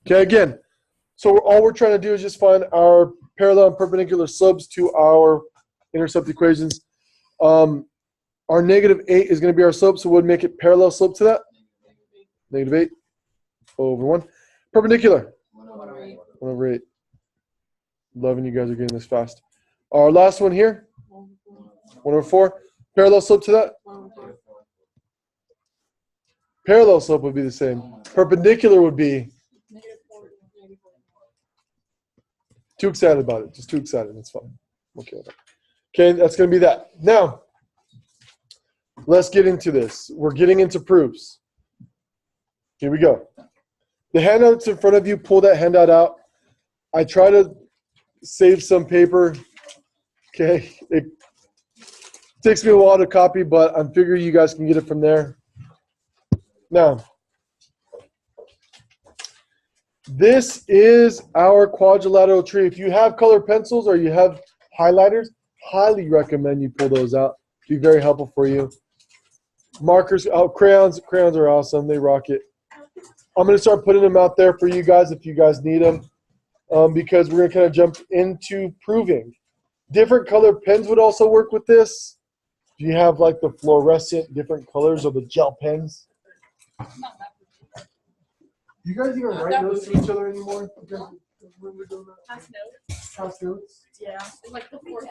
Okay, again, so all we're trying to do is just find our parallel and perpendicular slopes to our intercept equations. Our -8 is going to be our slope, so we'll make it parallel slope to that. -8 over 1. Perpendicular. 1/8. Loving you guys are getting this fast. Our last one here. 1/4. Parallel slope to that. Parallel slope would be the same. Perpendicular would be. Too excited about it. Just too excited. That's fine. Okay. Okay, that's going to be that. Now, let's get into this. We're getting into proofs. Here we go. The handout's in front of you. Pull that handout out. I try to save some paper. Okay. It takes me a while to copy, but I'm figuring you guys can get it from there. Now, this is our quadrilateral tree. If you have colored pencils or you have highlighters, highly recommend you pull those out. Be very helpful for you. Markers, crayons are awesome. They rock it. I'm going to start putting them out there for you guys if you guys need them, because we're going to kind of jump into proving. Different colored pens would also work with this. If you have like the fluorescent different colors or the gel pens. You guys even write notes to each other anymore? Pass notes? Yeah, like the fourth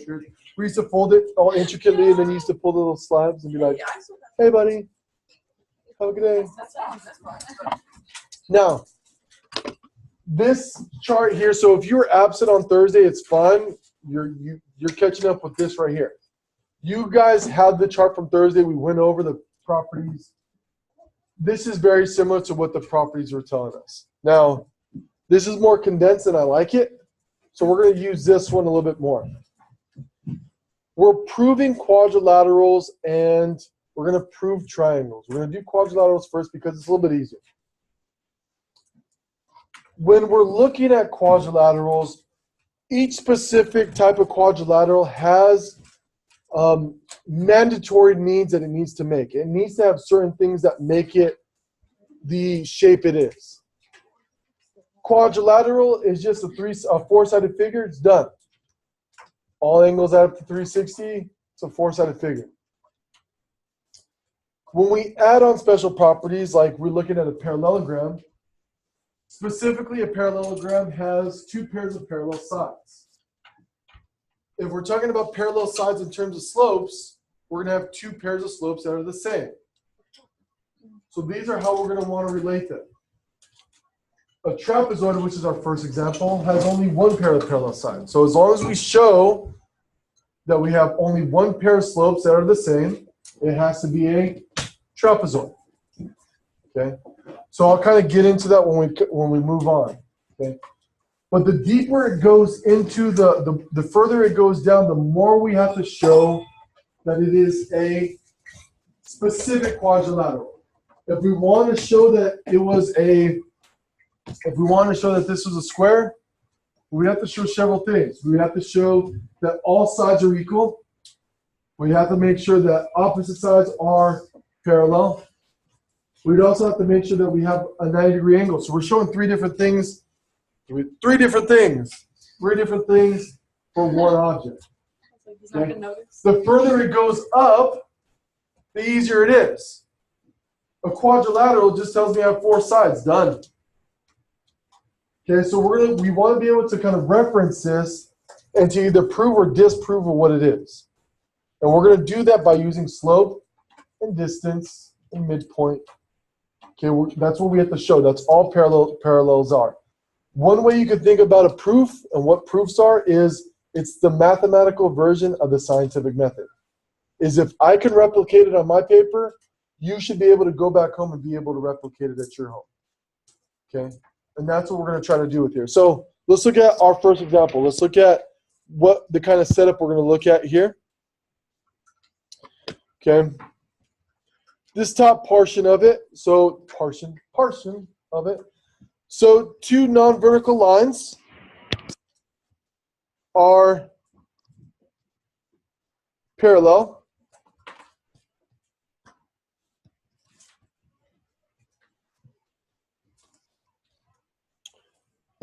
grade. We used to fold it all intricately, and then you used to pull the little slabs and be like, hey, buddy, have a good day. Now, this chart here, so if you were absent on Thursday, it's fine. You're catching up with this right here. You guys had the chart from Thursday. We went over the properties. This is very similar to what the properties were telling us. Now, this is more condensed and I like it. So we're going to use this one a little bit more. We're proving quadrilaterals and we're going to prove triangles. We're going to do quadrilaterals first because it's a little bit easier. When we're looking at quadrilaterals, each specific type of quadrilateral has mandatory needs that it needs to make. It needs to have certain things that make it the shape it is. Quadrilateral is just a four-sided figure. It's done. All angles add up to 360. It's a four-sided figure. When we add on special properties, like we're looking at a parallelogram, specifically a parallelogram has two pairs of parallel sides. If we're talking about parallel sides in terms of slopes, we're going to have two pairs of slopes that are the same. So these are how we're going to want to relate them. A trapezoid, which is our first example, has only one pair of parallel sides. So as long as we show that we have only one pair of slopes that are the same, it has to be a trapezoid. Okay? So I'll kind of get into that when we move on. Okay? But the deeper it goes into the further it goes down, the more we have to show that it is a specific quadrilateral. If we want to show that it was if we want to show that this was a square, we have to show several things. We have to show that all sides are equal. We have to make sure that opposite sides are parallel. We'd also have to make sure that we have a 90-degree angle. So we're showing three different things for one object. Okay? The further it goes up, the easier it is. A quadrilateral just tells me I have four sides. Done. Okay, so we want to be able to kind of reference this and to either prove or disprove of what it is. And we're going to do that by using slope and distance and midpoint. Okay, that's what we have to show. That's all parallels are. One way you could think about a proof and what proofs are is it's the mathematical version of the scientific method. Is if I can replicate it on my paper, you should be able to go back home and be able to replicate it at your home. Okay? And that's what we're going to try to do with here. So let's look at our first example. Let's look at what the kind of setup we're going to look at here. Okay? This top portion of it, so portion of it. So two non-vertical lines are parallel.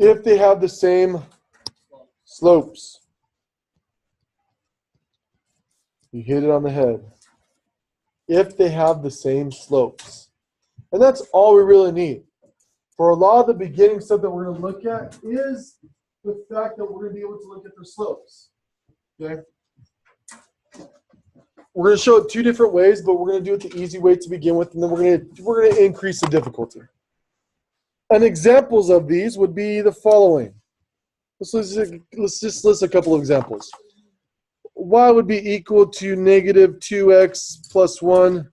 if they have the same slopes. You hit it on the head. If they have the same slopes. And that's all we really need. For a lot of the beginning stuff that we're going to look at is the fact that we're going to be able to look at their slopes. Okay? We're going to show it two different ways, but we're going to do it the easy way to begin with, and then we're going to increase the difficulty. And examples of these would be the following. Let's just list a couple of examples. Y would be equal to negative 2x plus 1.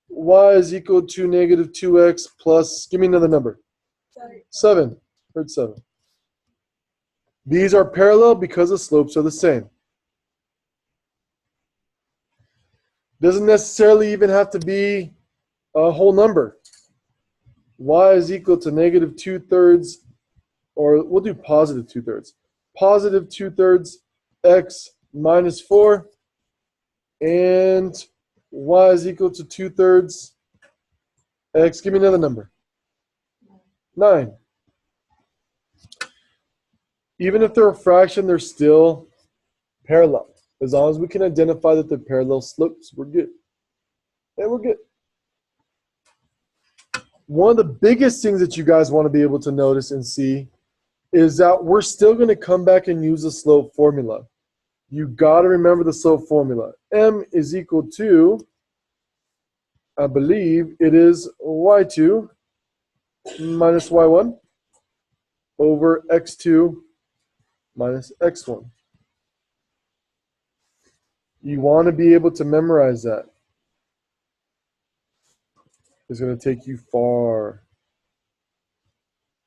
Y is equal to negative 2x plus, give me another number. 7. Heard 7. These are parallel because the slopes are the same. Doesn't necessarily even have to be a whole number. Y is equal to negative 2/3, or we'll do positive 2/3. Positive 2/3 x minus 4, and y is equal to 2/3 x. Give me another number. 9. Even if they're a fraction, they're still parallel. As long as we can identify that they're parallel slopes, we're good. And we're good. One of the biggest things that you guys want to be able to notice and see is that we're still going to come back and use the slope formula. You got to remember the slope formula. M is equal to, I believe it is y2 minus y1 over x2 minus x1. You want to be able to memorize that. It's going to take you far.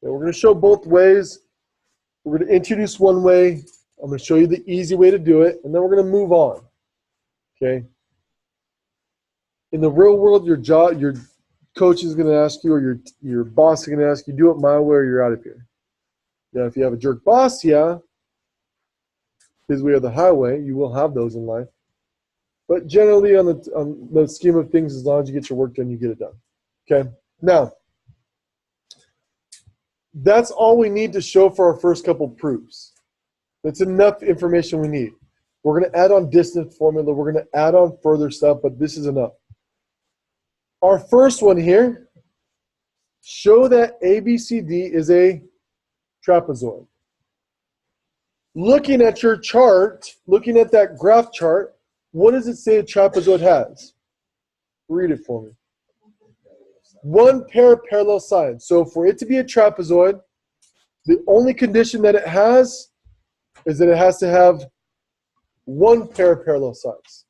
And we're going to show both ways. We're going to introduce one way. I'm going to show you the easy way to do it, and then we're going to move on. Okay? In the real world, your coach is going to ask you, or your boss is going to ask you, do it my way or you're out of here. Yeah, if you have a jerk boss, yeah, his way or the highway, you will have those in life. But generally, on the scheme of things, as long as you get your work done, you get it done. Okay? Now, that's all we need to show for our first couple proofs. That's enough information we need. We're going to add on distance formula. We're going to add on further stuff, but this is enough. Our first one here, show that ABCD is a trapezoid. Looking at your chart, looking at that graph chart, what does it say a trapezoid has? Read it for me. One pair of parallel sides. So for it to be a trapezoid, the only condition that it has is that it has to have one pair of parallel sides.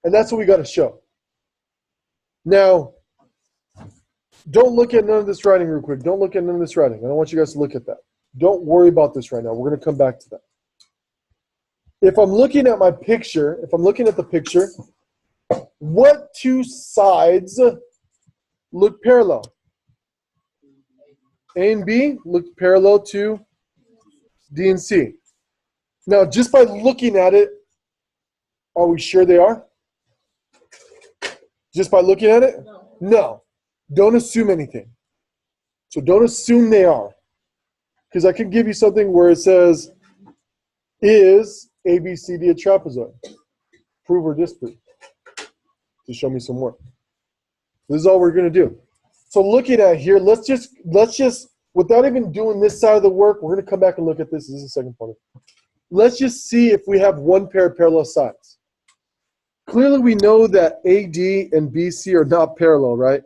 And that's what we got to show. Now, don't look at none of this writing real quick. Don't look at none of this writing. I don't want you guys to look at that. Don't worry about this right now. We're going to come back to that. If I'm looking at my picture, if I'm looking at the picture, what two sides look parallel? A and B look parallel to D and C. Now, just by looking at it, are we sure they are? Just by looking at it? No. Don't assume anything. So don't assume they are. Because I can give you something where it says, is ABCD a trapezoid? Prove or disprove. To show me some work. This is all we're going to do. So looking at here, let's just, without even doing this side of the work, we're going to come back and look at this. This is the second part. Let's just see if we have one pair of parallel sides. Clearly we know that AD and BC are not parallel, right?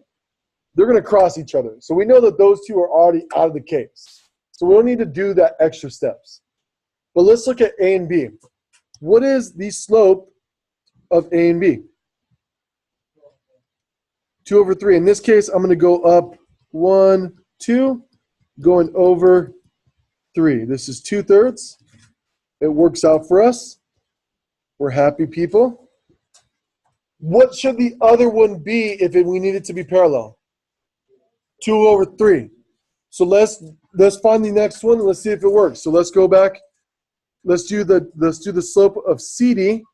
They're going to cross each other. So we know that those two are already out of the case. So we don't need to do that extra steps. But let's look at A and B. What is the slope of A and B? 2 over 3. In this case, I'm going to go up 1, 2, going over 3. This is 2/3. It works out for us. We're happy people. What should the other one be if we need it to be parallel? 2 over 3. So let's find the next one and let's see if it works. So let's go back. Let's do the slope of CD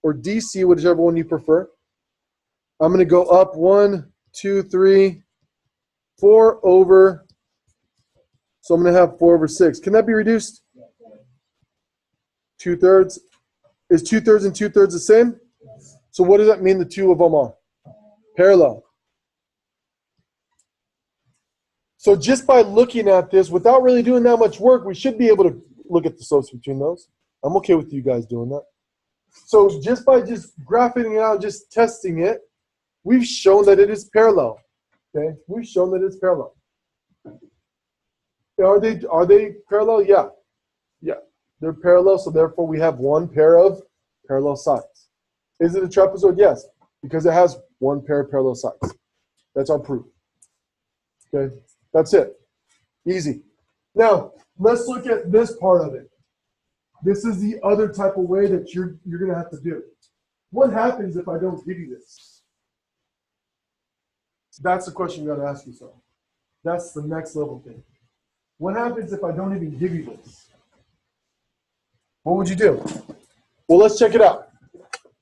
or DC, whichever one you prefer. I'm going to go up 1, 2, 3, 4 over So I'm going to have 4 over 6. Can that be reduced? 2/3. Is 2/3 and 2/3 the same? So what does that mean the two of them are? Parallel. So just by looking at this, without really doing that much work, we should be able to look at the slopes between those. I'm okay with you guys doing that. So just by just graphing it out, just testing it, we've shown that it is parallel. Okay, we've shown that it's parallel. Are they parallel? Yeah. Yeah. They're parallel, so therefore we have one pair of parallel sides. Is it a trapezoid? Yes, because it has one pair of parallel sides. That's our proof. Okay, that's it. Easy. Now, let's look at this part of it. This is the other type of way that you're going to have to do. What happens if I don't give you this? That's the question you got to ask yourself. That's the next level thing. What happens if I don't even give you this? What would you do? Well, let's check it out.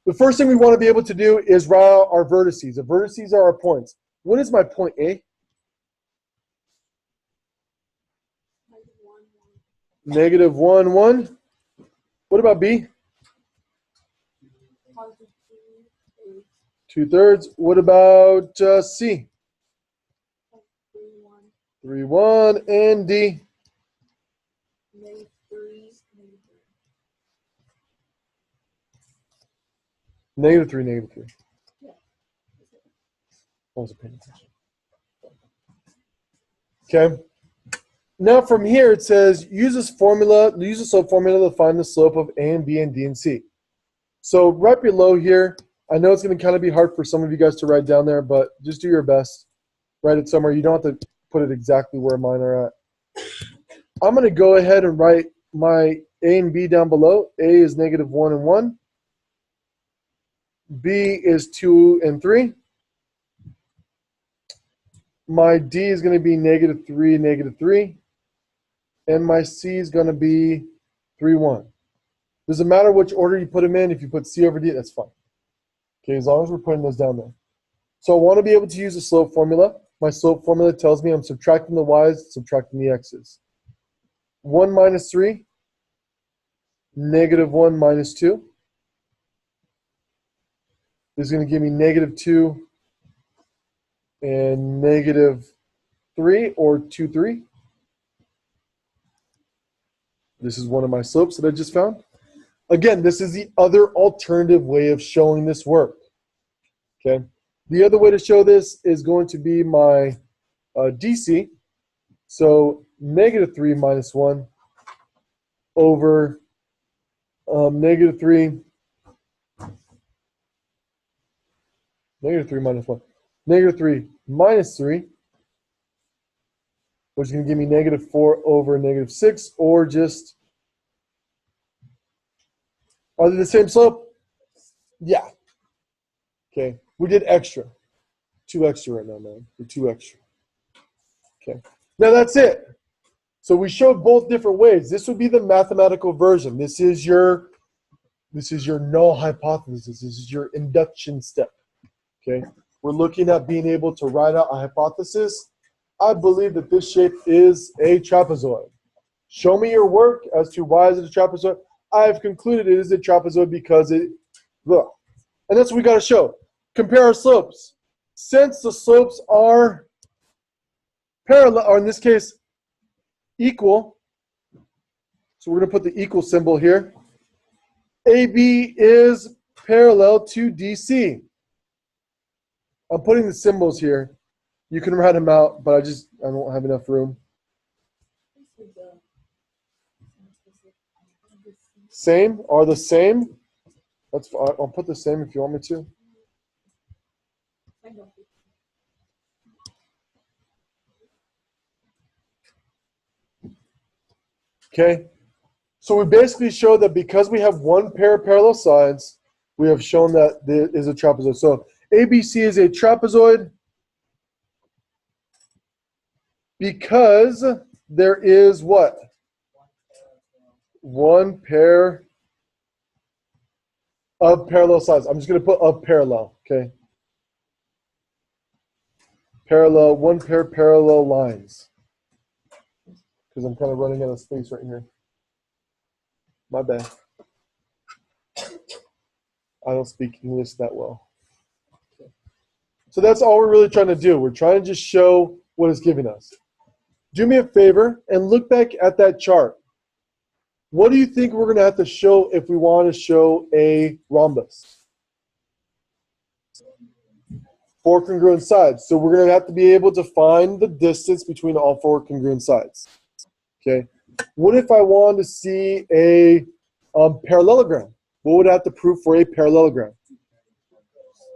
The first thing we want to be able to do is write out our vertices. The vertices are our points. What is my point A? -1, 1. What about B? 2/3. What about C? 3, 1. And D? -3, -3. I wasn't paying attention. Okay. Now from here it says use the slope formula to find the slope of A and B and D and C. So right below here, I know it's going to kind of be hard for some of you guys to write down there, but just do your best. Write it somewhere. You don't have to put it exactly where mine are at. I'm going to go ahead and write my A and B down below. A is -1 and 1. B is 2 and 3. My D is going to be -3, -3. And my C is going to be 3, 1. Doesn't matter which order you put them in. If you put C over D, that's fine. Okay, as long as we're putting those down there. So I want to be able to use the slope formula. My slope formula tells me I'm subtracting the y's, subtracting the x's. 1 minus 3, -1 minus 2. This is going to give me -2 and -3 or 2, 3. This is one of my slopes that I just found. Again, this is the other alternative way of showing this work. Okay. The other way to show this is going to be my DC. So -3 minus 1 over -3 minus 1. -3 minus 3, which is going to give me -4 over -6, or just, are they the same slope? Yeah. Okay. We did extra. 2 extra right now, man. We're 2 extra. Okay. Now that's it. So we showed both different ways. This would be the mathematical version. This is your null hypothesis. This is your induction step. Okay. We're looking at being able to write out a hypothesis. I believe that this shape is a trapezoid. Show me your work as to why is it a trapezoid. I've concluded it is a trapezoid because it, look. And that's what we got to show. Compare our slopes. Since the slopes are parallel, or in this case, equal, so we're going to put the equal symbol here. AB is parallel to DC. I'm putting the symbols here. You can write them out, but I don't have enough room. Same? Are the same? That's fine. I'll put the same if you want me to. Okay. So we basically show that because we have one pair of parallel sides, we have shown that there is a trapezoid. So ABC is a trapezoid because there is what? One pair of parallel sides. I'm just going to put of parallel, okay? Parallel, one pair of parallel lines. because I'm kind of running out of space right here. My bad. I don't speak English that well. So that's all we're really trying to do. We're trying to just show what it's giving us. Do me a favor and look back at that chart. What do you think we're going to have to show if we want to show a rhombus? 4 congruent sides. So we're going to have to be able to find the distance between all 4 congruent sides. Okay. What if I wanted to see a parallelogram? What would I have to prove for a parallelogram?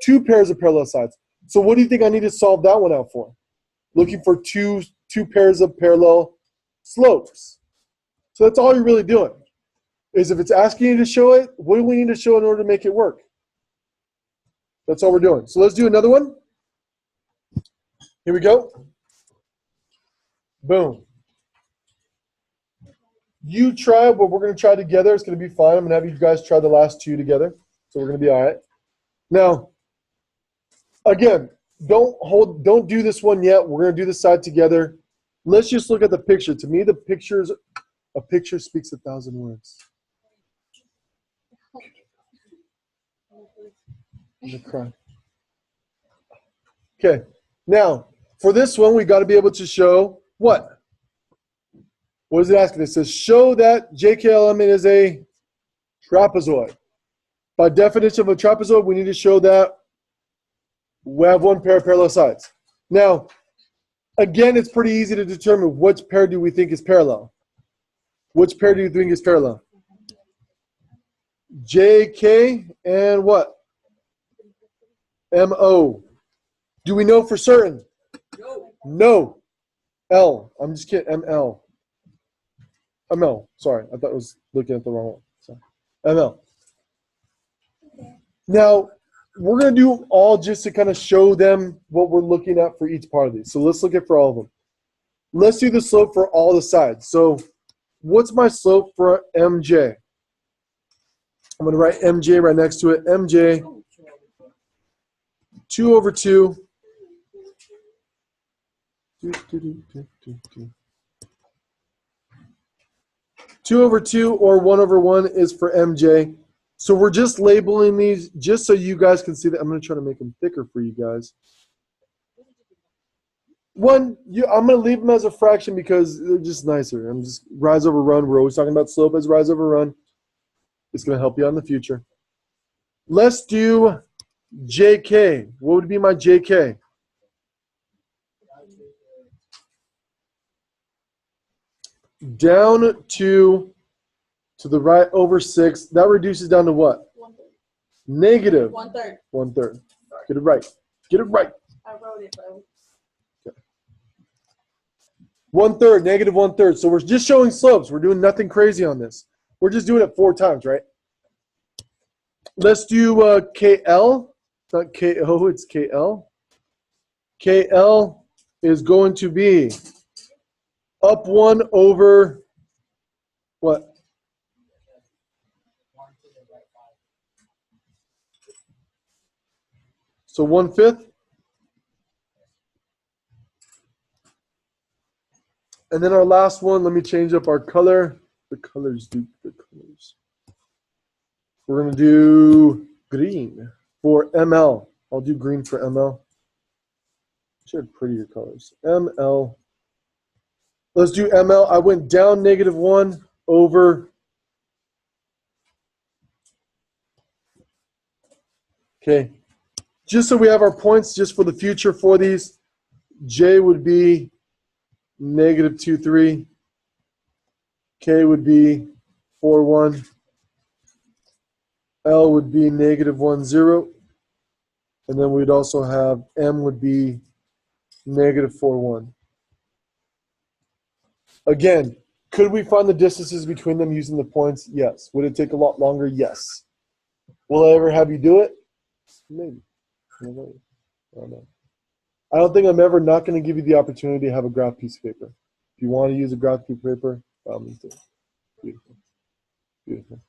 2 pairs of parallel sides. So what do you think I need to solve that one out for? Looking for two pairs of parallel slopes. So that's all you're really doing. Is if it's asking you to show it, what do we need to show in order to make it work? That's all we're doing. So let's do another one. Here we go. Boom. You try what we're going to try together. It's going to be fine. I'm going to have you guys try the last 2 together. So we're going to be all right. Now, again, don't do this one yet. We're going to do this side together. Let's just look at the picture. To me, a picture speaks 1,000 words. I'm going to cry. Okay. Now, for this one, we got to be able to show what? What is it asking? It says, show that JK element is a trapezoid. By definition of a trapezoid, we need to show that we have 1 pair of parallel sides. Now, again, it's pretty easy to determine which pair do we think is parallel. Which pair do you think is parallel? JK and what? MO. Do we know for certain? No. L. I'm just kidding. ML. ML. Sorry, I thought I was looking at the wrong one. Sorry. ML. Now, we're going to do all just to kind of show them what we're looking at for each part of these. So let's look at for all of them. Let's do the slope for all the sides. So what's my slope for MJ? I'm going to write MJ right next to it. MJ, 2 over 2. 2 over 2 or 1 over 1 is for MJ. So we're just labeling these just so you guys can see that. I'm going to try to make them thicker for you guys. I'm going to leave them as a fraction because they're just nicer. I'm just rise over run. We're always talking about slope as rise over run. It's going to help you out in the future. Let's do JK. What would be my JK? Down to the right over 6. That reduces down to what? 1/3. Negative. 1/3. 1/3. Get it right. Get it right. I wrote it, though. Okay. 1/3. Negative 1/3. So we're just showing slopes. We're doing nothing crazy on this. We're just doing it 4 times, right? Let's do KL. It's not KO, it's KL. KL is going to be up 1 over what? So 1/5. And then our last one, let me change up our color. The colors, Duke, the colors. We're going to do green for ML. I'll do green for ML. Should have prettier colors. ML. Let's do ML. I went down -1 over. Okay. Just so we have our points just for the future for these, J would be -2,3. K would be 4,1. L would be -1,0. And then we'd also have M would be -4,1. Again, could we find the distances between them using the points? Yes. Would it take a lot longer? Yes. Will I ever have you do it? Maybe. I don't know. I don't know. I don't think I'm ever not going to give you the opportunity to have a graph piece of paper. If you want to use a graph piece of paper, do it. Beautiful. Beautiful.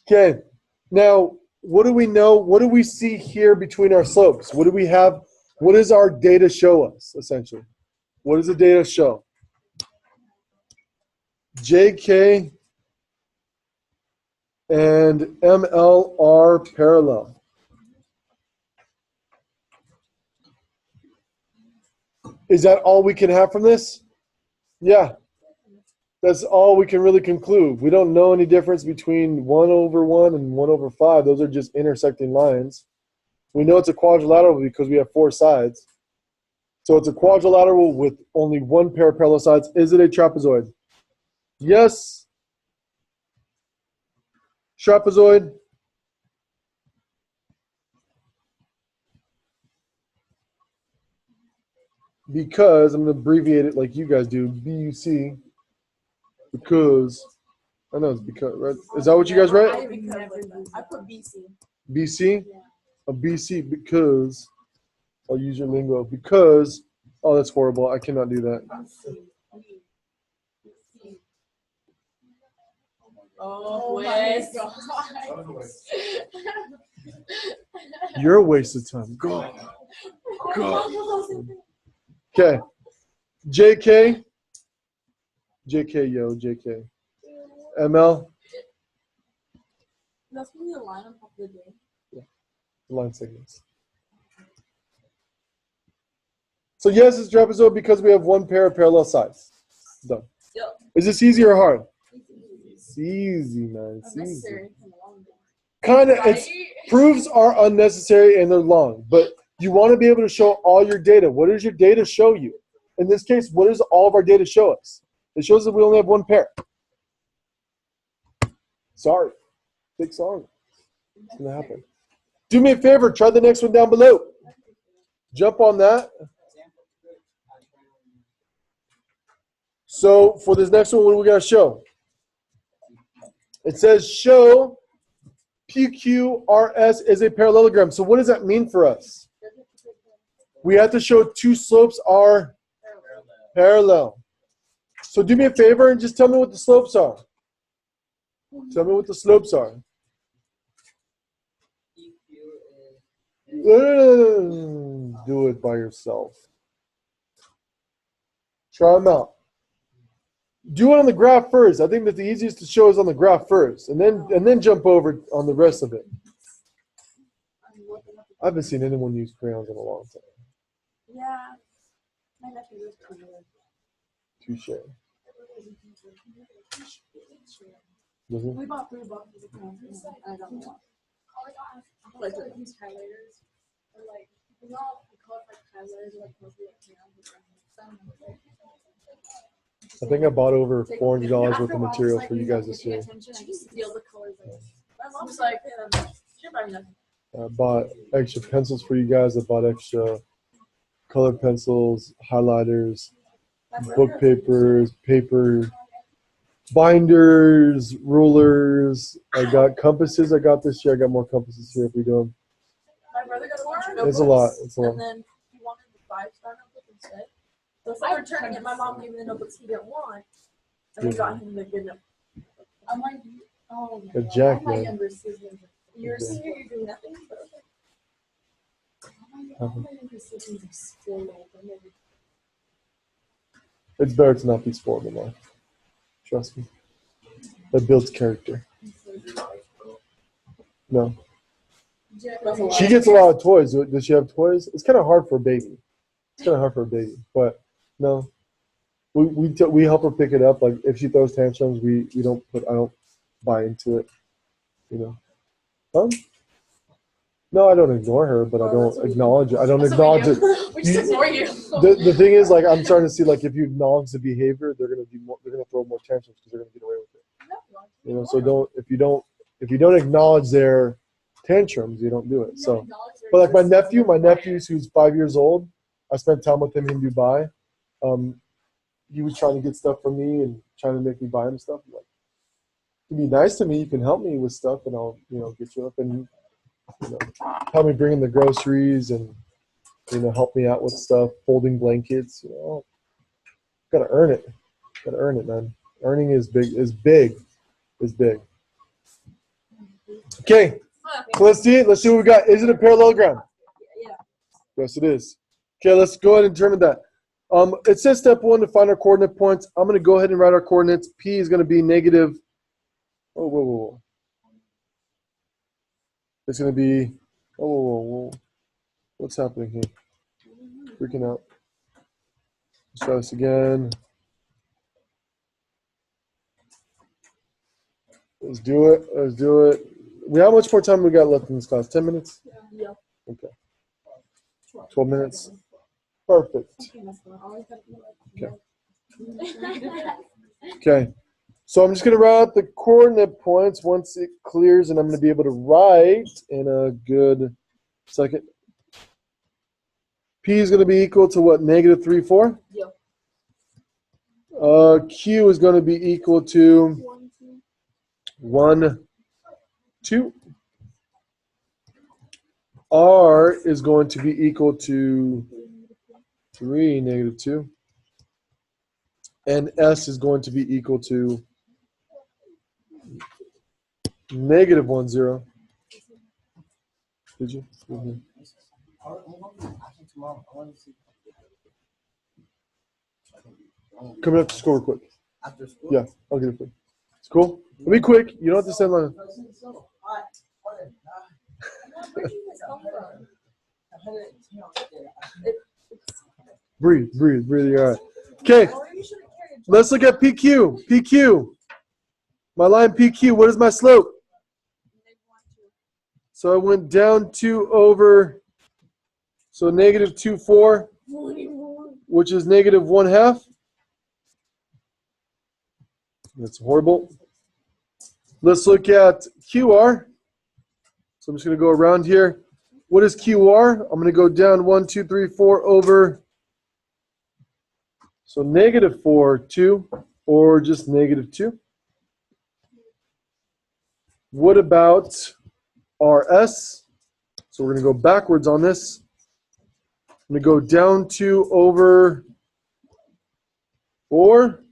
Okay. Now, what do we know? What do we see here between our slopes? What do we have What does our data show us, essentially? What does the data show? JK and ML are parallel. Is that all we can have from this? Yeah. That's all we can really conclude. We don't know any difference between 1 over 1 and 1 over 5. Those are just intersecting lines. We know it's a quadrilateral because we have 4 sides. So it's a quadrilateral with only 1 pair of parallel sides. Is it a trapezoid? Yes. Trapezoid. Because, I'm going to abbreviate it like you guys do, BUC. Because, I know it's because, right? Is that what you guys write? I put BC. BC? A BC because, I'll use your lingo, because, oh, that's horrible. I cannot do that. Oh my God. You're a waste of time. God. God. Okay. JK. JK, yo, JK. ML. That's really the line on top of the day. Yeah. Line segments. So yes, it's trapezoid because we have 1 pair of parallel sides. Done. Yep. Is this easy or hard? It's easy, man. It's easy. Kind of. It's proofs are unnecessary and they're long, but you want to be able to show all your data. What does your data show you? In this case, what does all of our data show us? It shows that we only have 1 pair. Sorry. Big sorry. It's going to happen. Do me a favor. Try the next one down below. Jump on that. So for this next one, what do we got to show? It says show Pqrs is a parallelogram. So what does that mean for us? We have to show 2 slopes are parallel. So do me a favor and just tell me what the slopes are. Tell me what the slopes are. Do it by yourself. Try them out. Do it on the graph first. I think that the easiest to show is on the graph first, and then jump over on the rest of it. I haven't seen anyone use crayons in a long time. Yeah. My nephew was Touche. Doesn't it? We bought 3 boxes of crayons. I don't know. Like these highlighters. Or like, you know, we call it like highlighters, like mostly like crayons. I think I bought over $400 worth of material for you guys this year. My mom's like, she buy nothing. I bought extra pencils for you guys. I bought extra colored pencils, highlighters, book papers, paper, binders, rulers. I got compasses I got this year. I got more compasses here if we do them. My brother got a bunch of notebooks. It's a lot. It's a lot. And then he wanted the 5-star notebook instead. So instead of returning it, my mom gave me the notebooks he didn't want. And we got him the good notebook. I'm like, oh my God. Jack, My man. younger siblings. You're a senior, you're doing nothing. All my younger siblings are spoiled. It's better to not be spoiled in life. Trust me. That builds character. No. She gets a lot of toys. Does she have toys? It's kind of hard for a baby. But no. We help her pick it up. Like if she throws tantrums, I don't buy into it. You know. No, I don't ignore her, but I don't acknowledge it. I don't acknowledge it. We just ignore you. The thing is, like, I'm starting to see, like, if you acknowledge the behavior, they're gonna throw more tantrums because they're gonna get away with it. You know, so if you don't acknowledge their tantrums, you don't do it. So, but like my nephew's who's 5 years old, I spent time with him in Dubai. He was trying to get stuff from me and trying to make me buy him stuff. I'm like, you can be nice to me. You can help me with stuff, and I'll get you up and help me bring in the groceries and help me out with stuff, folding blankets. Gotta earn it. Gotta earn it, man. Earning is big. Okay, so let's see it. Let's see what we got. Is it a parallelogram? Yeah. Yes, it is. Okay, let's go ahead and determine that. It says step 1 to find our coordinate points. I'm going to go ahead and write our coordinates. P is going to be negative. Oh, whoa. It's going to be. Oh, whoa. What's happening here? Freaking out. Let's try this again. Let's do it. How much more time we got left in this class? 10 minutes? Yeah. Okay. 12 minutes? Perfect. Okay. So I'm just going to write out the coordinate points once it clears, and I'm going to be able to write in a good second. P is going to be equal to what? Negative 3, 4? Yeah. Q is going to be equal to 1, 2. R is going to be equal to 3, negative 2. And S is going to be equal to negative 1, 0. Did you? Mm-hmm. Coming up to school real quick. After school? Yeah, I'll get it for you. It's cool. It'll be quick. You don't have to send line. Breathe. You're all right. Okay. Let's look at PQ. My line PQ. What is my slope? So I went down 2 over. So negative 2, 4, which is negative 1/2. That's horrible. Let's look at QR. So I'm just going to go around here. What is QR? I'm going to go down 1, 2, 3, 4 over. So negative 4, 2, or just negative 2. What about RS? So we're going to go backwards on this. I'm going to go down 2 over 4.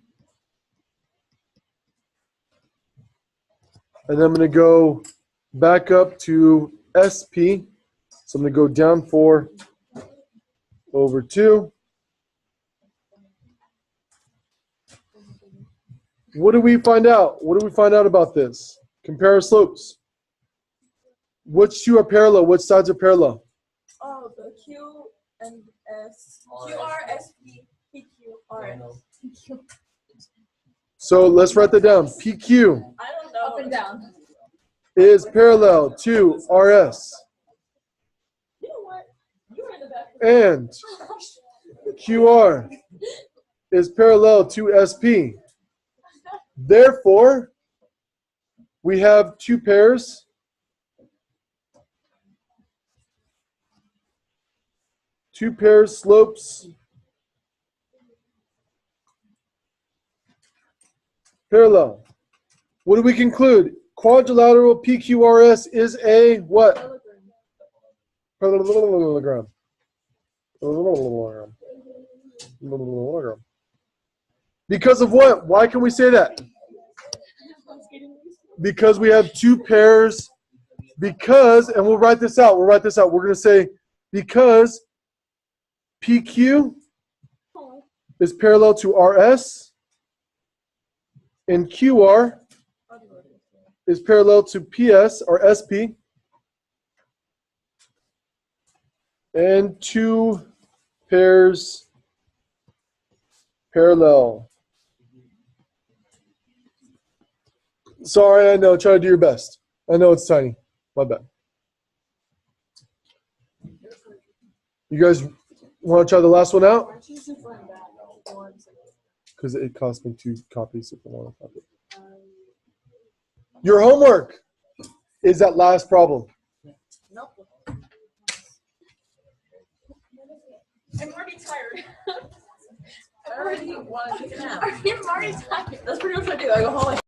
And then I'm going to go back up to SP. So I'm going to go down 4 over 2. What do we find out? What do we find out about this? Compare our slopes. Which two are parallel? Which sides are parallel? Oh, the Q and S. QR, SP, PQ, RS. So let's write that down. PQ I don't know. Up and down. is parallel to RS. You know what? You were in the back. And QR is parallel to SP. Therefore, we have 2 pairs. Two pairs slopes parallel. What do we conclude? Quadrilateral PQRS is a what? Parallelogram. Because of what? Why can we say that? Because we have 2 pairs. Because, and we'll write this out. We're going to say because PQ is parallel to RS and QR is parallel to PS or SP, and 2 pairs parallel. Sorry, I know. Try to do your best. I know it's tiny. My bad. You guys want to try the last one out? Because it cost me 2 copies if I want to copy it. Your homework is that last problem. Nope. I'm already tired. I already want to take a nap. I'm already tired. That's pretty much what I do. I go home.